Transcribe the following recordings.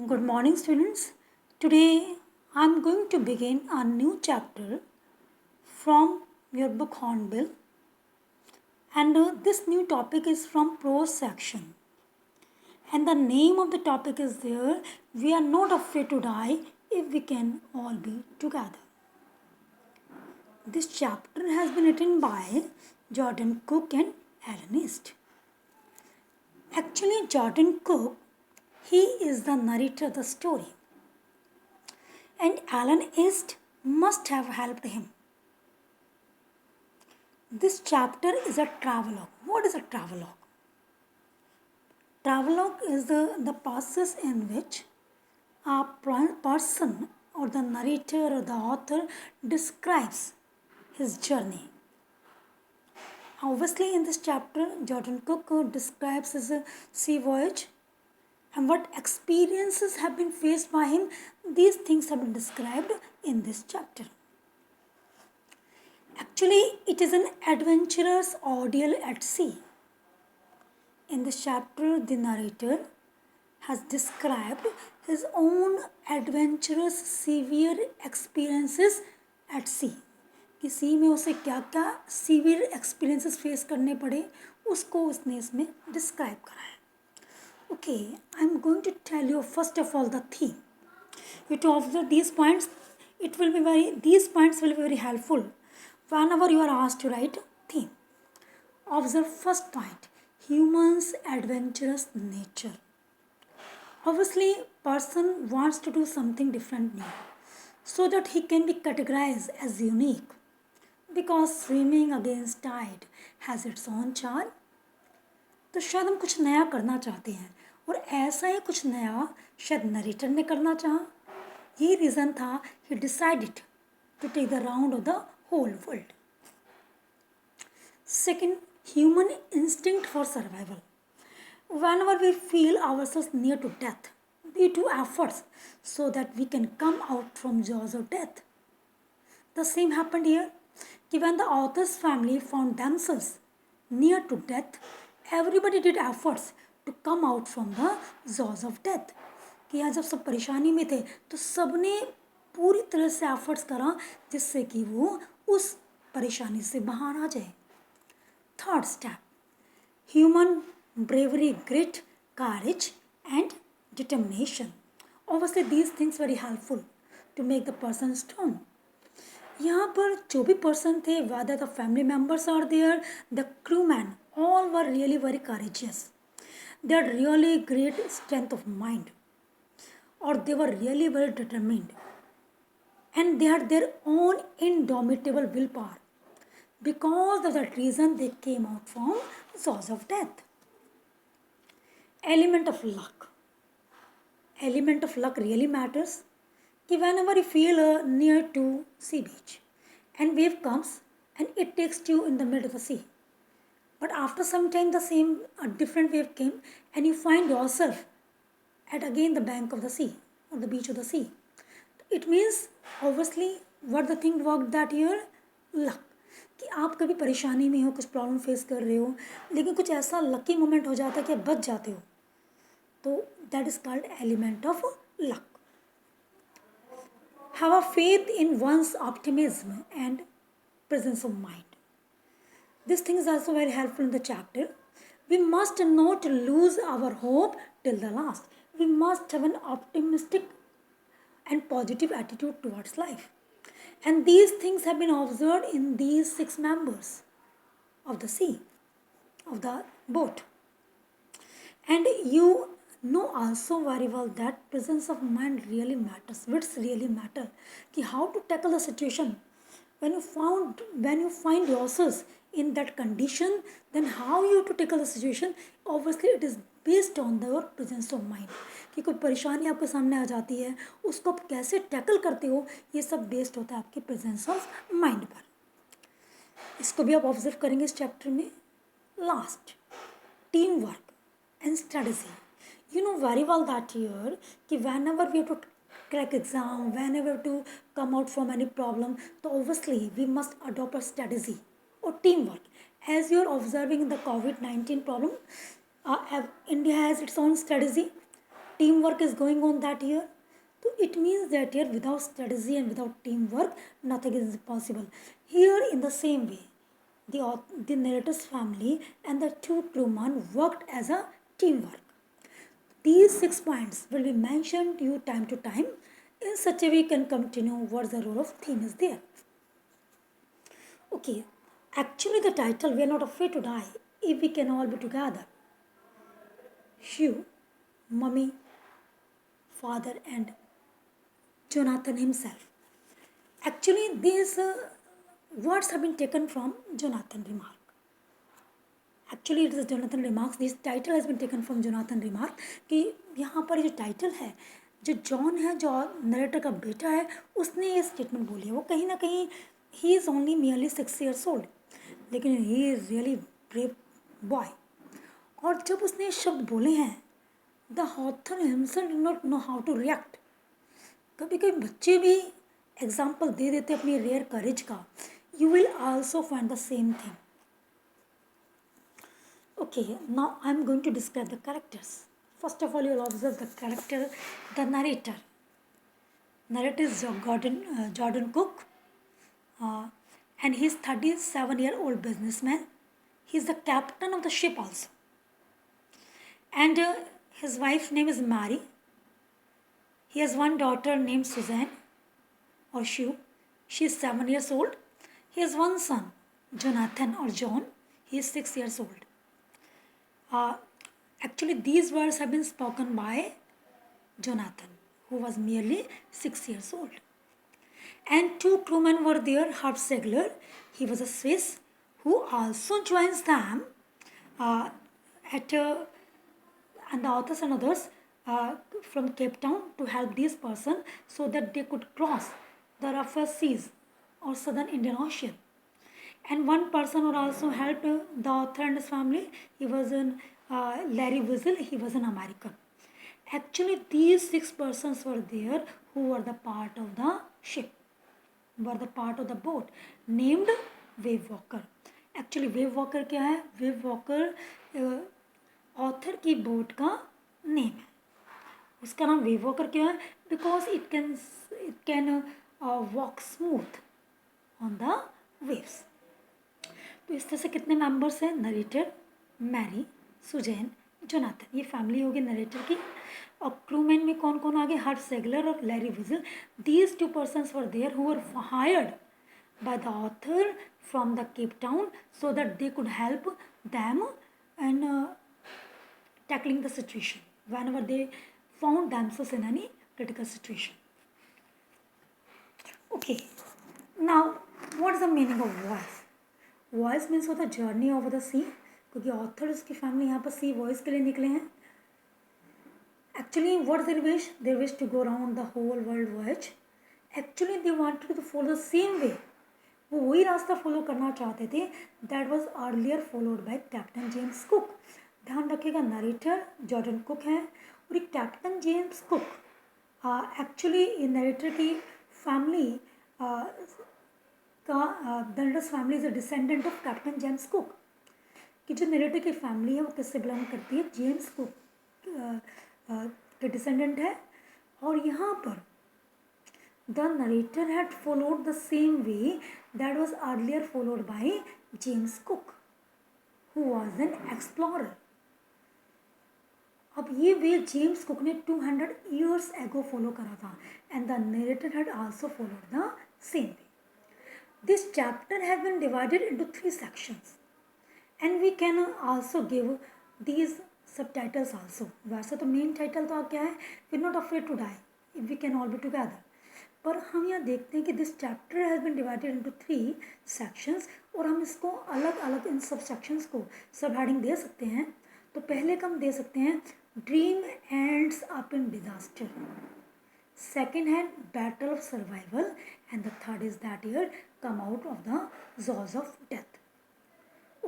Good morning, students. Today I am going to begin a new chapter from your book Hornbill, and this new topic is from prose section. And the name of the topic is there: We are not afraid to die if we can all be together. This chapter has been written by Jordan Cook and Alan East. Actually, Jordan Cook, he is the narrator of the story, and Alan East must have helped him. This chapter is a travelogue. What is a travelogue? Travelogue is the process in which a person or the narrator or the author describes his journey. Obviously, in this chapter, Jordan Cook describes his sea voyage and what experiences have been faced by him. These things have been described in this chapter. Actually, it is an adventurer's ordeal at sea. In this chapter, the narrator has described his own adventurous severe experiences at sea. कि सी में उसे क्या क्या severe experiences face करने पड़े उसको उसने इसमें डिस्क्राइब करा है. Okay, I am going to tell you first of all the theme. You to observe these points. These points will be very helpful whenever you are asked to write theme. Observe first point: humans' adventurous nature. Obviously, person wants to do something different new, so that he can be categorized as unique. Because swimming against tide has its own charm. तो शायद हम कुछ नया करना चाहते हैं और ऐसा ही कुछ नया शायद नरेटर ने करना चाहा. यही रीज़न था he decided to take the round of the whole world. Second, human instinct for survival. Whenever we feel ourselves near to death, we do efforts so that we can come out from jaws of death. The same happened here. When the author's family found themselves near to death, everybody did efforts to come out from the jaws of death. कि यहाँ जब सब परेशानी में थे तो सबने पूरी तरह से एफर्ट्स करा जिससे कि वो उस परेशानी से बाहर आ जाए. Third step: human bravery, grit, courage and determination. Obviously these things very helpful to make the person strong. यहाँ पर जो भी पर्सन थे, whether the family members are there, the crewmen, all were really very courageous. They had really great strength of mind, or they were really very determined, and they had their own indomitable willpower. Because of that reason, they came out from jaws of death. Element of luck. Element of luck really matters. कि whenever you feel near to sea beach and wave comes and it takes you in the middle of the sea, but after some time a different wave came and you find yourself at again the bank of the sea or the beach of the sea. It means obviously what the thing worked that year, luck. कि आप कभी परेशानी में हो, कुछ problem face कर रहे हो, लेकिन कुछ ऐसा लकी मोमेंट हो जाता है कि आप बच जाते हो, तो that is called element of luck. Have a faith in one's optimism and presence of mind. This thing is also very helpful in the chapter. We must not lose our hope till the last. We must have an optimistic and positive attitude towards life. And these things have been observed in these 6 members of the sea, of the boat. And you know also very well that presence of mind really matters. Wits really matter. कि how to tackle the situation. When you find yourselves in that condition, then how you to tackle the situation. Obviously it is based on the presence of mind. कि कोई परेशानी आपके सामने आ जाती है, उसको आप कैसे टैकल करते हो, ये सब बेस्ड होता है आपके प्रेजेंस ऑफ माइंड पर. इसको भी आप ऑब्जर्व करेंगे इस चैप्टर में. Last, team work and strategy. You know very well that here कि whenever we have to crack exam, whenever to come out from any problem, so obviously we must adopt a strategy or teamwork. As you are observing the COVID-19 problem, India has its own strategy. teamwork is going on that year. So it means that here without strategy and without teamwork, nothing is possible. Here in the same way, the narrator's family and the two crewmen worked as a teamwork. These 6 points will be mentioned to you time to time. In such a way, you can continue what the role of theme is there. Okay, actually the title, We Are Not Afraid to Die If We Can All Be Together. Hugh, Mummy, father and Jonathan himself. Actually, these words have been taken from Jonathan remark. Actually, it is Jonathan remarks. This title has been taken from Jonathan remark कि यहाँ पर जो title है, जो John है, जो narrator का बेटा है, उसने ये स्टेटमेंट बोली है. वो कहीं ना कहीं he is only merely 6 years old, लेकिन he is really brave boy. और जब उसने ये शब्द बोले हैं, the author himself did not know how to react. कभी कभी बच्चे भी एग्जाम्पल दे देते अपनी रेयर करेज का. You will also find the same thing. Okay, now I am going to describe the characters. First of all, you will observe the character, the narrator. Narrator is Jordan Cook, and he is 37-year-old businessman. He is the captain of the ship also. And his wife's name is Mary. He has one daughter named Suzanne or Shu. She is 7 years old. He has one son, Jonathan or John. He is 6 years old. Actually, these words have been spoken by Jonathan, who was merely 6 years old. And two crewmen were there, Herb Segler, he was a Swiss, who also joins them and the authors and others from Cape Town to help this person so that they could cross the rougher seas or southern Indian Ocean. And one person who also helped the author and his family, he was Larry Wiesel, he was an American. Actually, these 6 persons were there who were the part of the ship, were the part of the boat, named Wave Walker. Actually, Wave Walker क्या है? Wave Walker author की boat का name है. उसका नाम Wave Walker क्यों है? Because it can walk smooth on the waves. तो इस तरह से कितने मेंबर्स हैं? Narrator, Mary, Suzanne, Jonathan. ये फैमिली होगी नरेटर की. और क्रूमैन में कौन कौन आ गए? हर्ब सेगलर और Larry Vigil. These 2 persons were there who were hired by the author from the Cape Town so that they could help them in tackling the situation whenever they found themselves in any critical situation. Okay, now what is the meaning of voice? Voice means होता है journey over the सी, क्योंकि author उसकी family यहाँ पर सी voice के लिए निकले हैं. Actually what their wish? Their wish to go around the whole world voyage. Actually they wanted to follow the same way. वो वही रास्ता फॉलो करना चाहते थे that was earlier followed by Captain James Cook. ध्यान रखिएगा, नरेटर जॉर्डन कुक हैं और एक captain James Cook. Actually narrator की फैमिली का narrator's family is a descendant of Captain James Cook. कि जो नरेटर की फैमिली है वो किससे बिलोंग करती है? जेम्स कुक के डिसेंडेंट है. और यहाँ पर the narrator had followed the same way that was earlier followed by James cook who was an explorer. अब ये वे जेम्स कुक ने 200 years ago फॉलो करा था and the narrator had also followed the same way. This chapter has been divided into 3 sections and we can also give these subtitles also. वैसे तो main title तो क्या है? We're not afraid to die if we can all be together. पर हम यहाँ देखते हैं कि this chapter has been divided into 3 sections और हम इसको अलग अलग इन सब sections को सब हेडिंग दे सकते हैं. तो पहले का हम दे सकते हैं dream ends up in disaster. Second hand, battle of survival, and the third is that year come out of the jaws of death.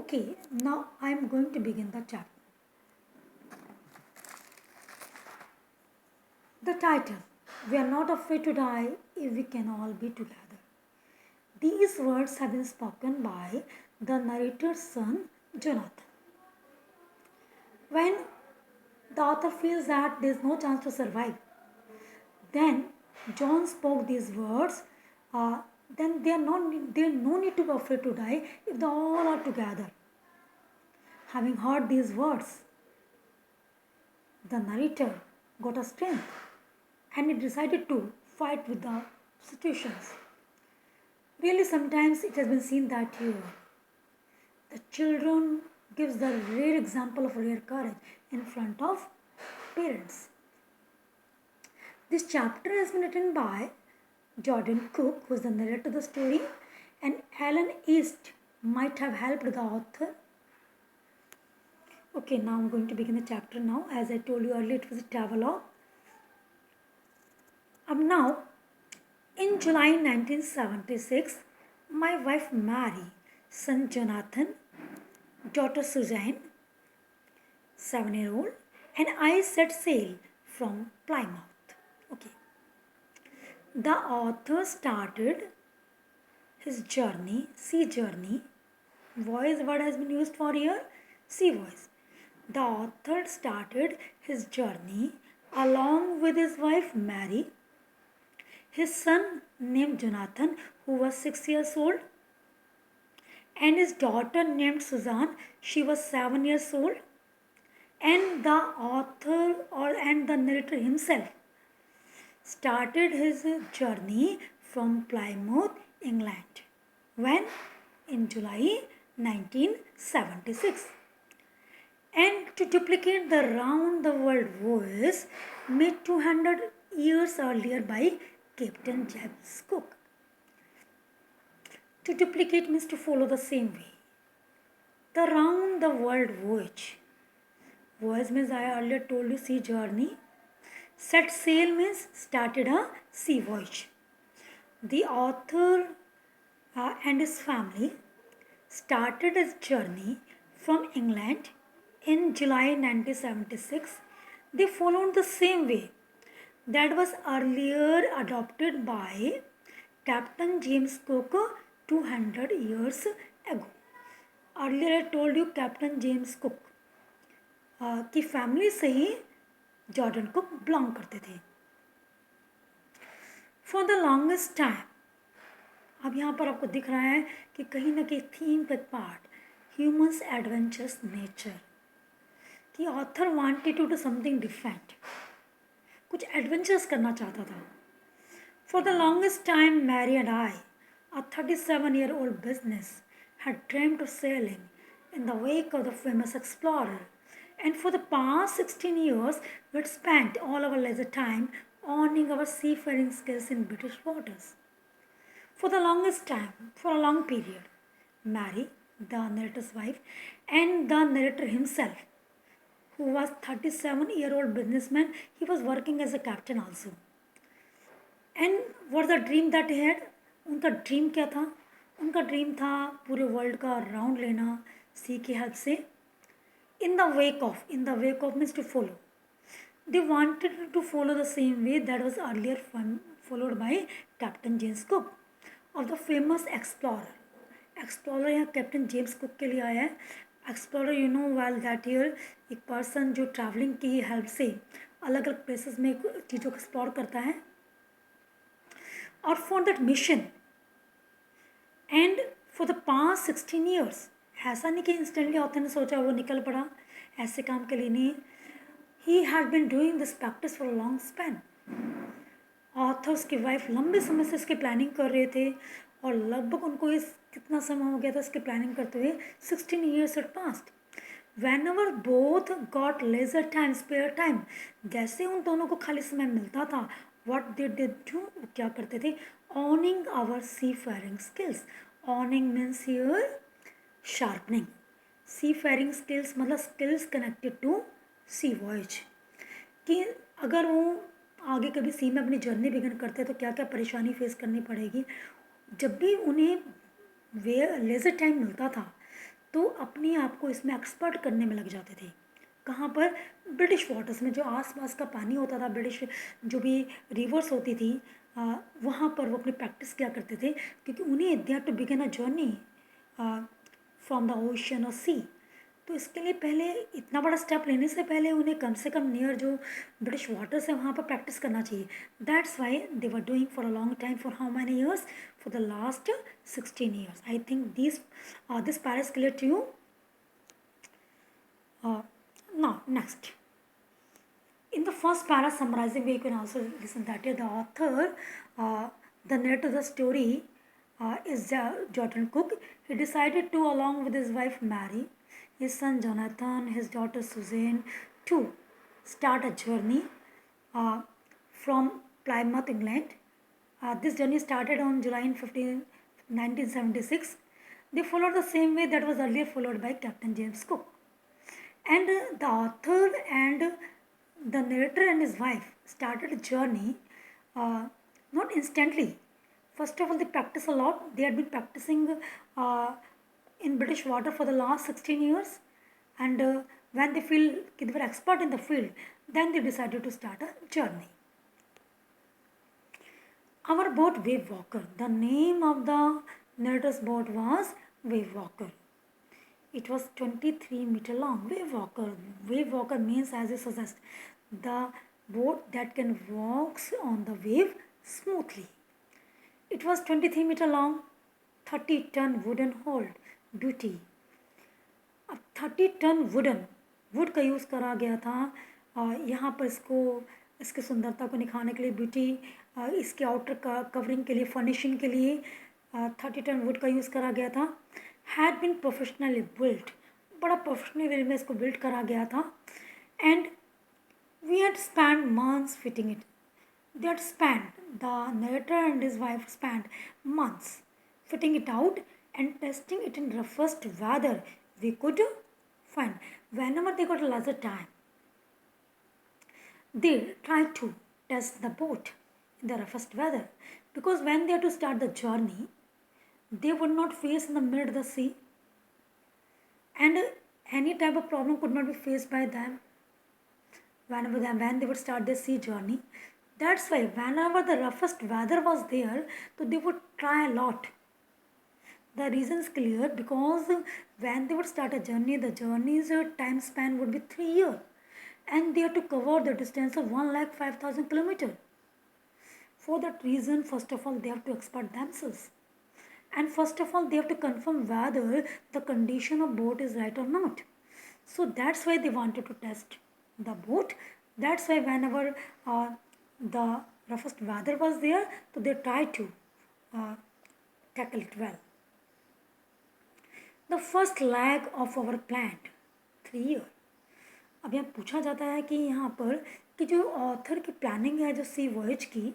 Okay, now I am going to begin the chapter. The title, We Are Not Afraid to Die If We Can All Be Together. These words have been spoken by the narrator's son, Jonathan. When The author feels that there is no chance to survive. Then John spoke these words. Uh, then there no need to be afraid to die if they all are together. Having heard these words, the narrator got a strength and he decided to fight with the situations. Really, sometimes it has been seen that here the children gives the rare example of rare courage in front of parents. This chapter has been written by Jordan Cook, who is the narrator of the story, and Alan East might have helped the author. Okay, now I'm going to begin the chapter now. As I told you earlier, it was a travelogue. Now, in July 1976, my wife Mary, son Jonathan, daughter Suzanne, 7-year-old, and I set sail from Plymouth. Okay. The author started his journey, sea journey. Voice word has been used for here, sea voice. The author started his journey along with his wife Mary, his son named Jonathan, who was 6 years old, and his daughter named Suzanne, she was 7 years old, and the author and the narrator himself started his journey from Plymouth, England. When? In July 1976. And to duplicate the round the world voyage made 200 years earlier by Captain James Cook. To duplicate means to follow the same way. The round the world voyage. Voyage means I earlier told you sea journey. Set sail means started a sea voyage. The author and his family started his journey from England in July 1976. They followed the same way that was earlier adopted by Captain James Cook 200 years ago. Earlier I told you Captain James Cook की family से ही Jordan cook belong करते थे. For the longest time, अब यहाँ पर आपको दिख रहा है कि कहीं ना कहीं थीम का पार्ट ह्यूमंस एडवेंचरस नेचर, कि author wanted to do something different, कुछ एडवेंचर्स करना चाहता था. For the longest time Mary and I, a 37-year-old business, had dreamed of sailing in the wake of the famous explorer. And for the past 16 years, we had spent all our leisure time honing our seafaring skills in British waters. For the longest time, for a long period, Mary, the narrator's wife, and the narrator himself, who was 37-year-old businessman, he was working as a captain also. And what the dream that he had? उनका dream क्या था? उनका dream था पूरे world का round लेना सी की help से. In the wake of means to follow. They wanted to follow the same way that was earlier followed by Captain James Cook of the famous explorer. Explorer यहाँ captain James Cook के लिए आया है. Explorer you know well that here एक person जो travelling की help से अलग अलग प्लेसेस में चीज़ों को एक्सप्लोर करता है. और for that mission and for the past 16 years, ऐसा नहीं कि इंस्टेंटली ऑथर ने सोचा वो निकल पड़ा, ऐसे काम के लिए नहीं. He had been doing this practice for a long span. Author उसकी वाइफ लंबे समय से इसकी प्लानिंग कर रहे थे और लगभग उनको इस कितना समय हो गया था इसकी प्लानिंग करते हुए, 16 years at past. Whenever both got leisure time, spare time, जैसे उन दोनों को खाली समय मिलता था, what did they do? क्या करते थे? Owning our seafaring skills. Owning means here sharpening. Seafaring skills मतलब skills connected to sea voyage. कि अगर वो आगे कभी सी में अपनी जर्नी बिगिन करते तो क्या क्या परेशानी फेस करनी पड़ेगी. जब भी उन्हें लेजर टाइम मिलता था तो अपने आप को इसमें एक्सपर्ट करने में लग जाते थे. कहाँ पर? ब्रिटिश वाटर्स में, जो आसपास का पानी होता था, ब्रिटिश जो भी रिवर्स होती थी वहाँ पर वो अपनी प्रैक्टिस किया करते थे, क्योंकि उन्हें they have to begin a journey from the ocean और सी. तो इसके लिए पहले इतना बड़ा स्टेप लेने से पहले उन्हें कम से कम नियर जो ब्रिटिश वाटर्स है वहाँ पर प्रैक्टिस करना चाहिए. That's why they were doing for a long time. For how many years? For the last 16 years. I think this para is clear to you. Now next, in the first para summarizing, we can also listen that the author, the narrator of the story is Jordan Cook. He decided to, along with his wife Mary, his son Jonathan, his daughter Suzanne, to start a journey from Plymouth, England. This journey started on July 15, 1976. They followed the same way that was earlier followed by Captain James Cook. And the author and the narrator and his wife started a journey not instantly. First of all, they practiced a lot. They had been practicing in British water for the last 16 years. And when they feel they were expert in the field, then they decided to start a journey. Our boat, Wave Walker. The name of the narrator's boat was Wave Walker. It was 23-meter long. Wave Walker. Wave Walker means, as it suggests, the boat that can walk on the wave smoothly. It was 23-meter long, 30-ton wooden hold. Duty. अब 30-ton would का use करा गया था यहाँ पर इसकी सुंदरता को निखारने के लिए, ब्यूटी, इसके आउटर कवरिंग के लिए, फर्निशिंग के लिए 30-ton वुड का यूज़ करा गया था. Had been professionally built. बड़ा प्रोफेशनल वे में इसको बिल्ड करा गया था. And we had spend months fitting it. They had spent, the narrator and his wife spent months fitting it out and testing it in roughest weather we could find. Whenever they got a lesser time, they tried to test the boat in the roughest weather, because when they had to start the journey, they would not face in the middle of the sea, and any type of problem could not be faced by them when they would start their sea journey. That's why whenever the roughest weather was there, so they would try a lot. The reason is clear, because when they would start a journey, the journey's time span would be 3 years, and they have to cover the distance of 1,05,000 kilometers. For that reason, first of all, they have to expert themselves, and first of all, they have to confirm whether the condition of boat is right or not. So that's why they wanted to test the boat. That's why whenever the roughest weather was there, so they tried to tackle it well. The first leg of our plan, 3 years. अब यहाँ पूछा जाता है कि यहाँ पर कि जो ऑथर की प्लानिंग है जो सी वॉयज की,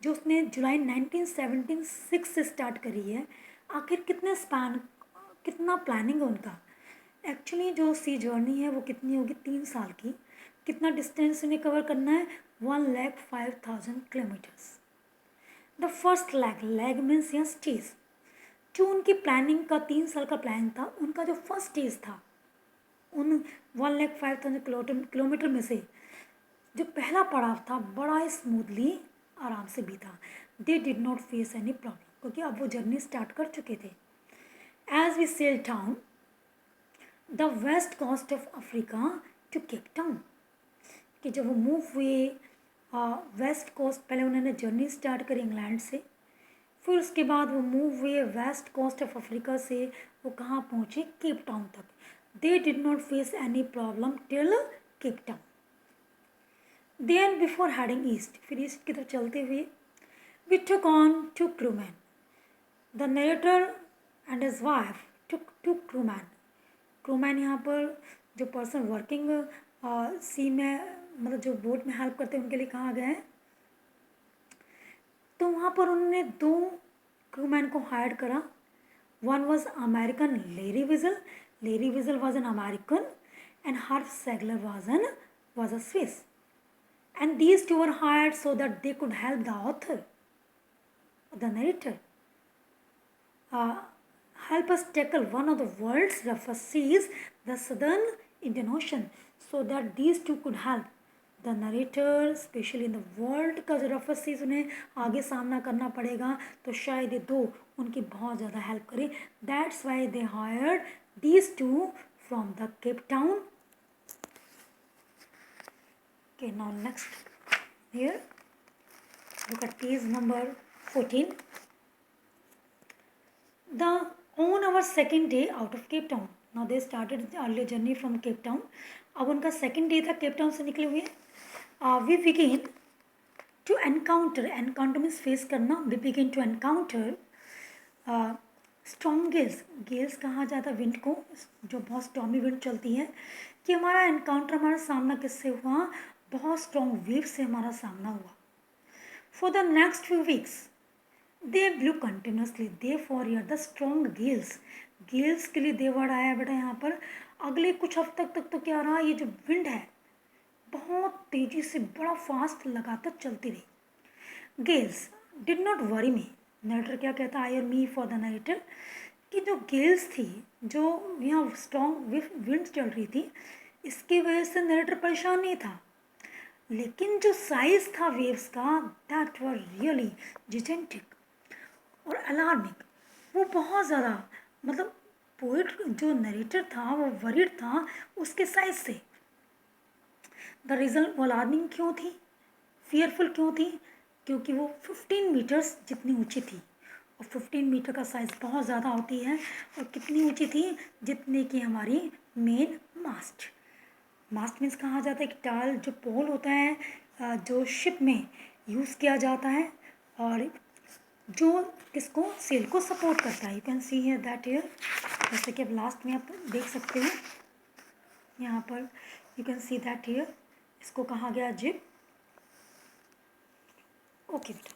जो उसने जुलाई 1976 से स्टार्ट करी है, आखिर कितना प्लानिंग है उनका. एक्चुअली जो सी जर्नी है वो कितनी होगी, 3 साल की. कितना डिस्टेंस उन्हें कवर करना है, 1,05,000 kilometres. The first leg means यहाँ स्टेज. जो उनकी प्लानिंग का 3 साल का प्लान था, उनका जो फर्स्ट स्टेज था, उन 1,05,000 किलोमीटर में से जो पहला पड़ाव था, बड़ा ही स्मूथली आराम से बीता. They did not face any problem, क्योंकि अब वो जर्नी स्टार्ट कर चुके थे. As we sail down the west coast of Africa to Cape Town, कि जब वो मूव हुए वेस्ट कोस्ट, पहले उन्होंने जर्नी स्टार्ट करी इंग्लैंड से, फिर उसके बाद वो मूव हुए वेस्ट कोस्ट ऑफ अफ्रीका से वो कहाँ पहुँचे, केप टाउन तक. They did not face any problem till Cape Town. Then before heading east, फिर ईस्ट की तरफ चलते हुए, we took on 2 crewmen. The narrator and his wife took 2 crewmen. Crewman यहाँ पर जो पर्सन वर्किंग सी में, मतलब जो बोट में हेल्प करते हैं, उनके लिए कहा गया है. तो वहाँ पर उन्होंने 2 क्रूमैन को हायर करा. One was American Larry Wiesel. Larry Wiesel was an American and Herf Segler was a Swiss. And these 2 were hired so that they could help the author, the narrator, help us tackle one of the world's roughest seas, the Southern Indian Ocean, so that these 2 could help the narrator, especially in the world का जो roughest seas उन्हें आगे सामना करना पड़ेगा, तो शायद ये 2 उनकी बहुत ज़्यादा हेल्प करें. That's why they hired these 2 from the Cape Town. Okay, now next here, look at page number 14. On our second day out of Cape Town, now they started the early journey from Cape Town. अब उनका second day था Cape Town से निकले हुए. We begin to encounter means face करना. We begin to encounter strong Gales कहा जाता है विंड को, जो बहुत स्टॉर्मी विंड चलती है. कि हमारा एनकाउंटर, हमारा सामना किससे हुआ? बहुत स्ट्रॉन्ग वेव से हमारा सामना हुआ. For the next few weeks they blue continuously. They for year the strong Gales के लिए दे वर्ड आया बेटा यहाँ पर. अगले कुछ हफ्ते तक तो क्या रहा, ये जो विंड है बहुत तेज़ी से बड़ा फास्ट लगातार चलती रही. Gales did not worry me. Narrator क्या कहता है, आई और मी फॉर द नरेटर, कि जो गेल्स थी, जो यहाँ स्ट्रॉन्ग विंड चल रही थी, इसकी वजह से नरेटर परेशान नहीं था. लेकिन जो साइज था वेव्स का, दैट वर रियली जिजेंटिक और अलार्मिंग. वो बहुत ज़्यादा, मतलब पोइट जो नरेटर था वो वरीड था उसके साइज से. द रिजल्ट वो अलार्मिंग क्यों थी, फियरफुल क्यों थी? क्योंकि वो 15 मीटर्स जितनी ऊंची थी, और 15 मीटर का साइज़ बहुत ज़्यादा होती है. और कितनी ऊंची थी? जितने की हमारी मेन मास्ट. मास्ट मीन्स कहा जाता है कि टाल, जो पोल होता है जो शिप में यूज़ किया जाता है, और जो किसको, सेल को सपोर्ट करता है. You can see here that here, जैसे कि अब लास्ट में आप देख सकते हैं यहाँ पर, you can see that here, इसको कहा गया जिब. ओके बेटा.